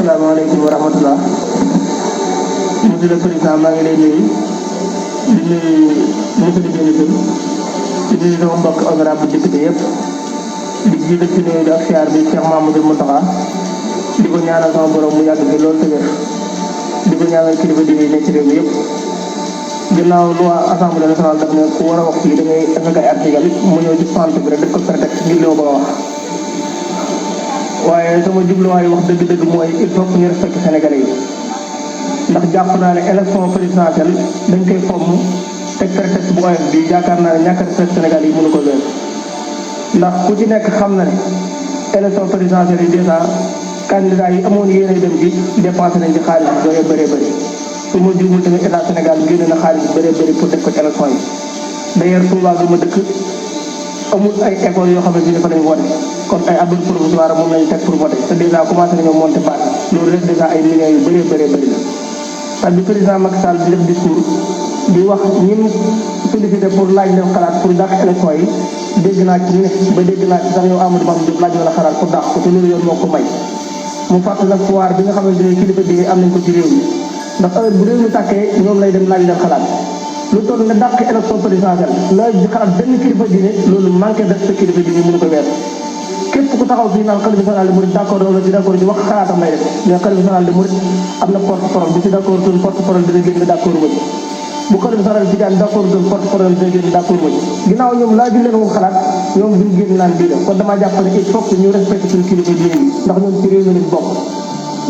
asalaamaaleykum wa rahmatulah. monsieur le président maa ngi lay nuyu di nuyu monsieur le ministre di nuyu sama mbokk honorable député yëpp di jiital ci nuyu bi ak siyaar bi Cheikh Mamadou Mountakha di ko ñaanal sama borom mu yàgg fi loolu te wér di ko ñaanal kilifa di nekk ci réew mi yëpp. ginnaaw loi assemblée nationale daf ne ku war a wax fii da ngay def ay article mu ñëw ci sant bi rek def ko prétexte ngir li ma bëgg a wax. waaye sama jubluwaay wax dëgg-dëgg mooy il faut que ñu respecté Sénégalais yi ndax jàpp naa ne élection présidentielle dañ koy fomm teg prétexte bu oyof bi yaakaar naa ne ñàkk a respecté Sénégal yi mënu ko weesu ndax ku ci nekk xam na ne élection présidentielle yi déjà candidat yi amoon yéene dem ci dépensé nañ ci xaalis bi bëree bëri su ma juumul tamit état Sénégal génne na xaalis bi bëree bëri pour def ko ci élection yi d'ailleurs Touba bi ma dëkk amul ay école yoo xamante ni fa lañ voté kon ay abri provisoire moom lañu teg pour voter te déjà commencé nañoo monter baat loolu rek déjà ay millions yu bëree bëri la. parce que président Macky Sall di def discours di wax ñi mu sollicité pour laaj leen xalaat pour dàq élection yi dégg naa ci ne ba dégg naa ci sax yow Amadou Mame Diop laaj na la xalaat pour dàq ko te loolu yoon moo ko may. mu fàttali nag pouvoir bi nga xamante ne kilifa bi am nañ ko ci réew mi ndax heure bu réew mi tàkkee ñoom lay dem laaj leen xalaat. lu toll nga dàq élection présidentielle laaj di xalaat benn kilifa diine loolu manqué de respect kilifa diine mënu ko weesu képp ku taxaw fii naan xalifa général de Mouride d'accord wala ci d'accord ci wax xalaatam lay def mais xalifa général de Mouride am na porte parole bu ci d'accord doon porte parole dina génn d'accord ma ci bu xalifa général di Tijaan d'accord doon porte parole dina génn d'accord ma ci ginnaaw ñoom laaju leen moom xalaat ñoom duñ génn naan bii la kon damaa jàpp ne il faut que ñu respecté suñu kilifa diine yi ndax ñoom ci réew mi lañ bokk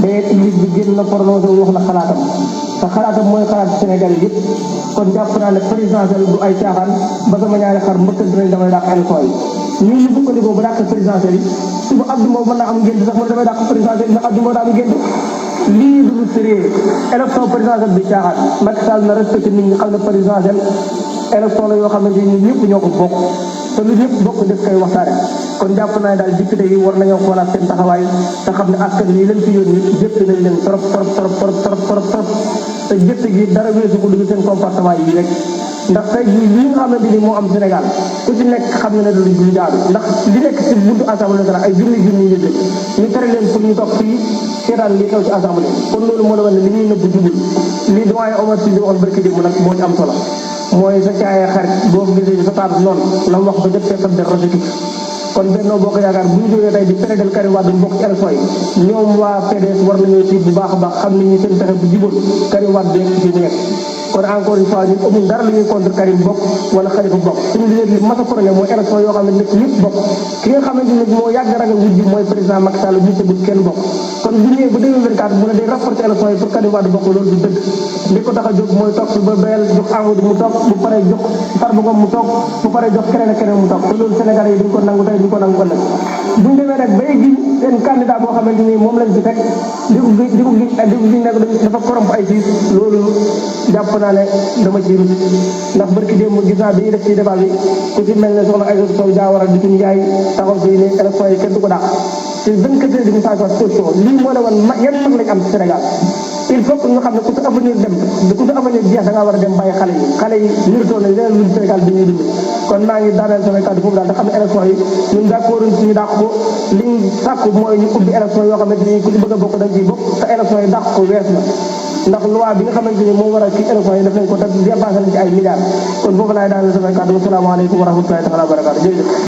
day église bi génn na prononcé wax na xalaatam te xalaatam mooy xalaat Sénégal yëpp kon jàpp naa ne présidentielle du ay caaxaan ba sama ñaari xar mbëkkante nañ damay dàq élection yi ñun ñu bukkandikoo ba dàq présidentielle yi suba Abdou Mbow mën naa am ngénte sax man damay dàq présidentielle ndax Abdou Mbow daa am ngénte lii du sérieux élection présidentielle bi caaxaan Macky Sall na respecté nit ñi xam ne présidentielle élection la yoo xamante ni ñëpp ñoo ko bokk te lu ñëpp bokk def koy waxtaane kon jàpp naa ne daal député yi war nañoo xoolaat seen taxawaay te xam ne askan wi leen fi yónni jëpp nañ leen trop te jëpp gi dara weesu ko dugg seen comportement yi rek ndax tey jii lii nga xamante ni moo am Sénégal ku ci nekk xam ne du lu jaadu ndax li nekk ci buntu assemblée nationale ay junni nit ñu tere leen pour ñu toog fii seetaan li xew ci assemblée kon loolu moo la wane ne li ñuy nëbb jubul lii doyen Omar Sy di waxoon barki démb nag moo ci am solo mooy sa caayee xarit boo gisee sa taatu noonu la mu wax ba jot fee xam de rafetu kon Benno Bokk Yaakaar bu ñu jógee tey di pérédel Karim Wade mu bokk ci élection yi ñoom waa PDS war nañoo tiit bu baax a baax xam ni ñu seen pexe bu jiboon Karim Wade bi ci mu nekk kon encore une fois ñun amul dara lu ñuy contre Karim bokk wala Khalifa bokk suñu leader li mas a prôné mooy élection yoo xam ne nekk ñëpp bokk ki nga xamante ne moo yàgg ragal wujj mooy président Macky Sall bu bëgg kenn bokk kon bu ñëwee ba 2024 mu ne day rapporté élection yi pour Karim Wade bokk loolu du dëgg li ko tax a jóg mooy toog ba bayal jox Amadou mu toog bu paree jox Farba Ngom mu toog bu paree jox keneen ak keneen mu toog te loolu Sénégalais yi duñ ko nangu tey duñ ko nangu ëllëg buñ demee nag bay gi seen candidat boo xamante ni moom lañ fi teg di ko nekk dafa corrompe ay siis loolu jàpp naa ne dama ci rus ndax barki démb gis naa bi ñuy def ci débat bi ku ci mel ne soxna Aïssatou Sow Diawara di suñu yaay taxaw fii ne élection yi kenn du ko dàq te 24 heures de message wax position lii moo la wan yan mag lañ am ci Sénégal il faut que ñu xam ne ku sa avenir dem ku sa avenir jeex da ngaa war a dem bàyyi xale yi méritoo nañ leneen luñ Sénégal bi ñuy dund kon maa ngi daaneel sama kàddu foofu daal da xam ne élection yi ñun d'accord ñu dàq ko liñ sàkku mooy ñu ubbi élection yoo xamante ni ku ci bëgg a bokk dañ ciy bokk te élection yi dàq ko wees na ndax loi bi nga xamante ni moo war a ci élection yi def nañ ko te dépassé nañ ci ay milliards kon foofu laay daaneel sama kàddu asalaamaaleykum wa rahmatullahi taala wa barakaatu jërëjëf